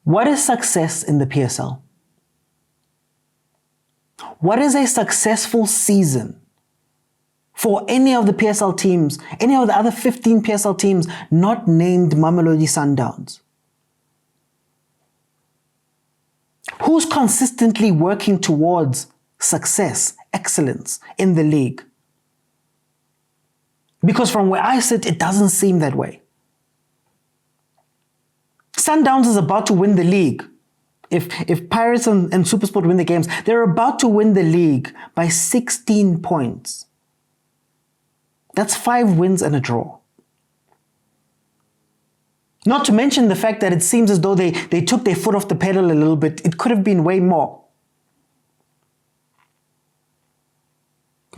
What is success in the PSL? What is a successful season for any of the PSL teams, any of the other 15 PSL teams not named Mamelodi Sundowns? Who's consistently working towards success, excellence in the league? Because from where I sit, it doesn't seem that way. Sundowns is about to win the league. If Pirates and SuperSport win the games, they're about to win the league by 16 points. That's 5 wins and a draw. Not to mention the fact that it seems as though they took their foot off the pedal a little bit. It could have been way more.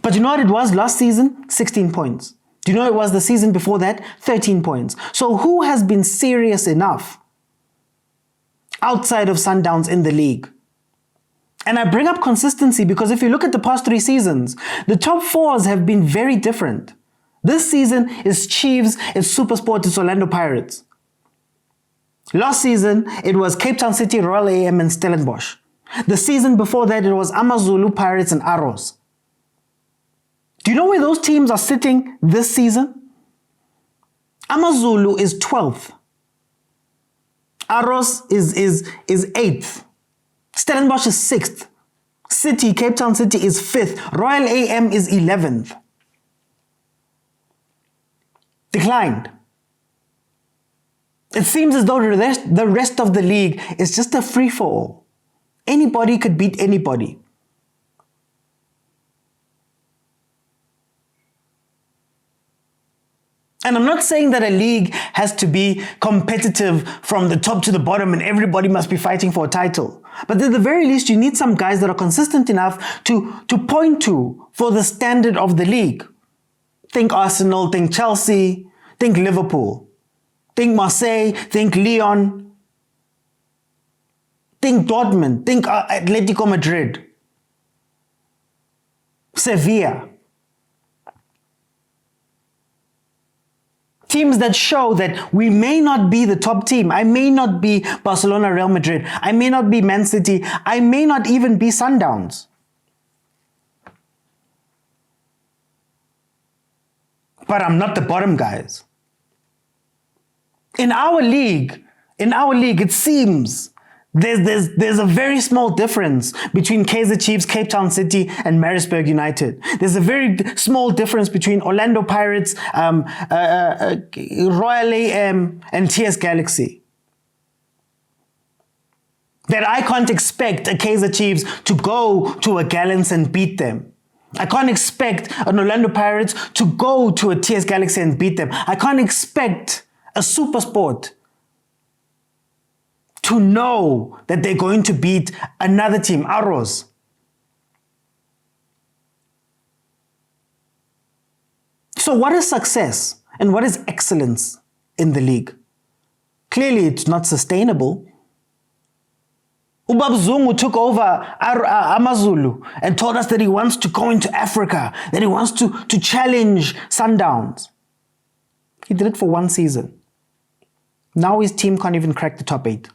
But you know what it was last season? 16 points. Do you know it was the season before that? 13 points. So who has been serious enough outside of Sundowns in the league? And I bring up consistency because if you look at the past 3 seasons, the top 4s have been very different. This season is Chiefs, it's SuperSport, it's Orlando Pirates. Last season, it was Cape Town City, Royal AM and Stellenbosch. The season before that, it was Amazulu, Pirates and Arrows. Do you know where those teams are sitting this season? Amazulu is 12th. Arrows is 8th. Stellenbosch is 6th. City, Cape Town City is 5th. Royal AM is 11th. Declined. It seems as though the rest of the league is just a free-for-all. Anybody could beat anybody. And I'm not saying that a league has to be competitive from the top to the bottom and everybody must be fighting for a title. But at the very least, you need some guys that are consistent enough to point to for the standard of the league. Think Arsenal, think Chelsea, think Liverpool, think Marseille, think Lyon, think Dortmund, think Atletico Madrid, Sevilla. Teams that show that we may not be the top team. I may not be Barcelona, Real Madrid. I may not be Man City. I may not even be Sundowns. But I'm not the bottom guys. In our league, it seems there's a very small difference between Kaizer Chiefs, Cape Town City, and Maritzburg United. There's a very small difference between Orlando Pirates, Royal AM, and TS Galaxy. That I can't expect a Kaizer Chiefs to go to a Gallants and beat them. I can't expect an Orlando Pirates to go to a TS Galaxy and beat them. I can't expect a SuperSport to know that they're going to beat another team, Arrows. So what is success and what is excellence in the league? Clearly, it's not sustainable. Ubab Zungu took over Amazulu and told us that he wants to go into Africa, that he wants to challenge Sundowns. He did it for 1 season. Now his team can't even crack the top 8.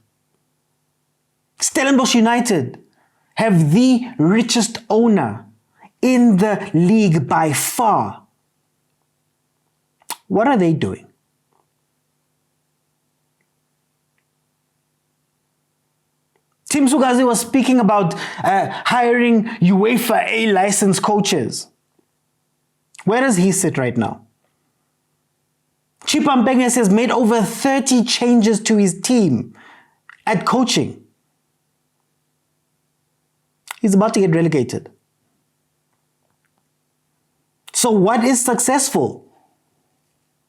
Stellenbosch United have the richest owner in the league by far. What are they doing? Tim Sugazi was speaking about hiring UEFA A licensed coaches. Where does he sit right now? Chipa Mbenges has made over 30 changes to his team at coaching. He's about to get relegated. So what is successful?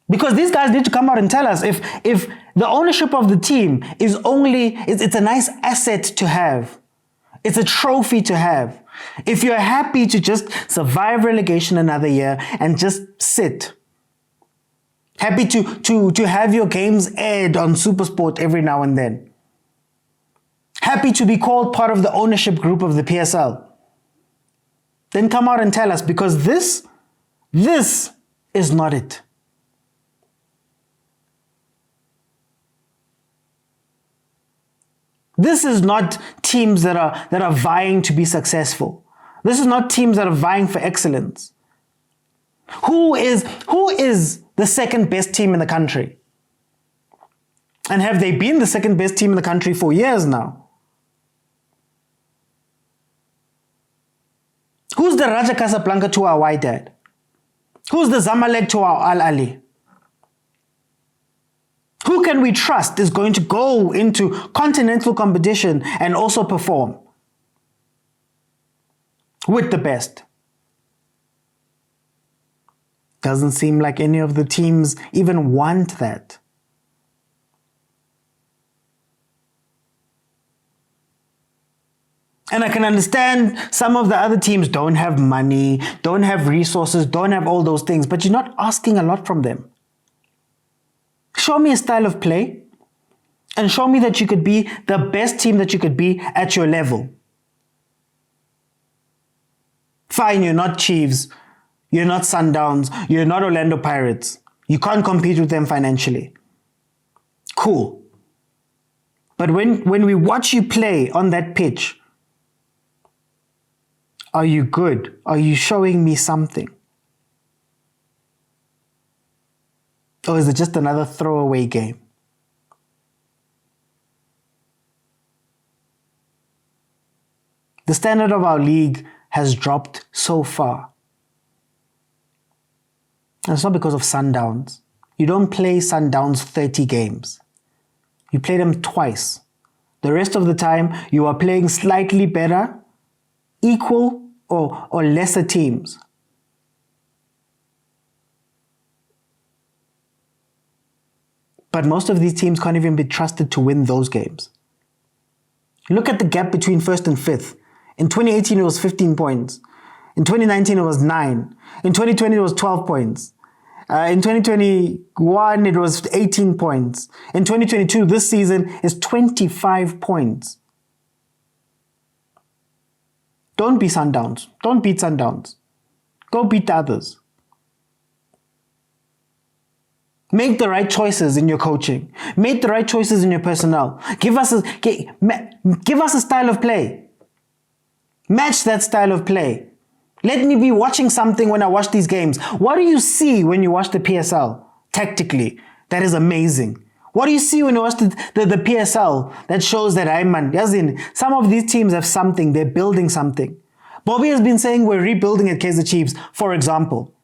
Because these guys need to come out and tell us if the ownership of the team is it's a nice asset to have. It's a trophy to have. If you're happy to just survive relegation another year and just sit. Happy to have your games aired on SuperSport every now and then. Happy to be called part of the ownership group of the PSL. Then come out and tell us, because this is not it. This is not teams that are vying to be successful. This is not teams that are vying for excellence. Who is the second best team in the country? And have they been the second best team in the country for years now? Who's the Raja Casablanca to our Wydad? Who's the Zamalek to our Ahly? Who can we trust is going to go into continental competition and also perform with the best? Doesn't seem like any of the teams even want that. And I can understand some of the other teams don't have money, don't have resources, don't have all those things, but you're not asking a lot from them. Show me a style of play and show me that you could be the best team that you could be at your level. Fine, you're not Chiefs, you're not Sundowns, you're not Orlando Pirates. You can't compete with them financially. Cool. But when we watch you play on that pitch, are you good? Are you showing me something? Or is it just another throwaway game? The standard of our league has dropped so far. And it's not because of Sundowns. You don't play Sundowns 30 games. You play them twice. The rest of the time, you are playing slightly better, equal, or lesser teams. But most of these teams can't even be trusted to win those games. Look at the gap between first and fifth. In 2018, it was 15 points. In 2019, it was 9. In 2020, it was 12 points. In 2021, it was 18 points. In 2022, this season is 25 points. Don't be Sundowns. Don't beat Sundowns. Go beat the others. Make the right choices in your coaching. Make the right choices in your personnel. Give us a style of play. Match that style of play. Let me be watching something when I watch these games. What do you see when you watch the PSL tactically? That is amazing. What do you see when you watch the PSL that shows that some of these teams have something, they're building something. Bobby has been saying we're rebuilding at Kaizer Chiefs, for example.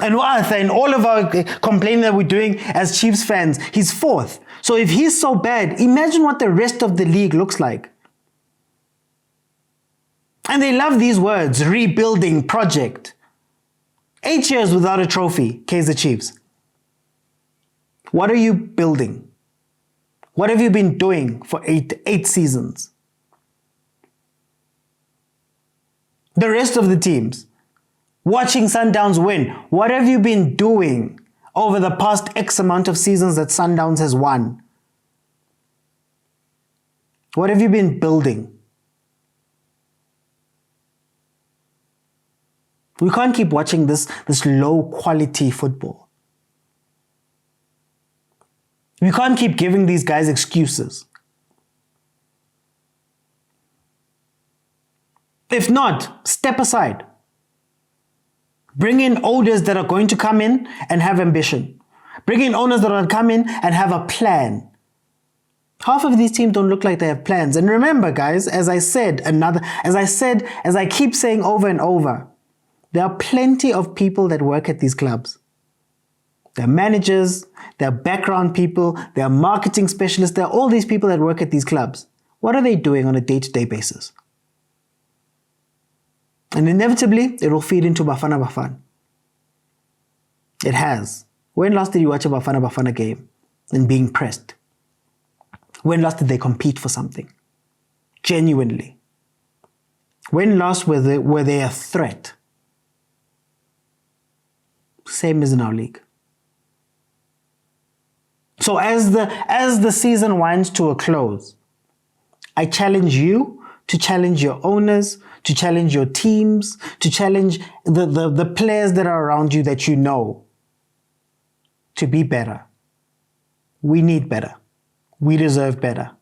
And Arthur, and all of our complaining that we're doing as Chiefs fans, he's fourth. So if he's so bad, imagine what the rest of the league looks like. And they love these words, rebuilding project. 8 years without a trophy, Kaizer Chiefs. What are you building? What have you been doing for eight seasons? The rest of the teams, watching Sundowns win, what have you been doing over the past X amount of seasons that Sundowns has won? What have you been building? We can't keep watching this low quality football. We can't keep giving these guys excuses. If not, step aside. Bring in owners that are going to come in and have ambition. Bring in owners that are going to come in and have a plan. Half of these teams don't look like they have plans. And remember, guys, as I keep saying over and over, there are plenty of people that work at these clubs. There are managers, there are background people, there are marketing specialists, there are all these people that work at these clubs. What are they doing on a day-to-day basis? And inevitably, it will feed into Bafana Bafana. It has. When last did you watch a Bafana Bafana game and being pressed? When last did they compete for something? Genuinely. When last were they a threat? Same as in our league. So as the season winds to a close, I challenge you to challenge your owners, to challenge your teams, to challenge the players that are around you that you know to be better. We need better. We deserve better.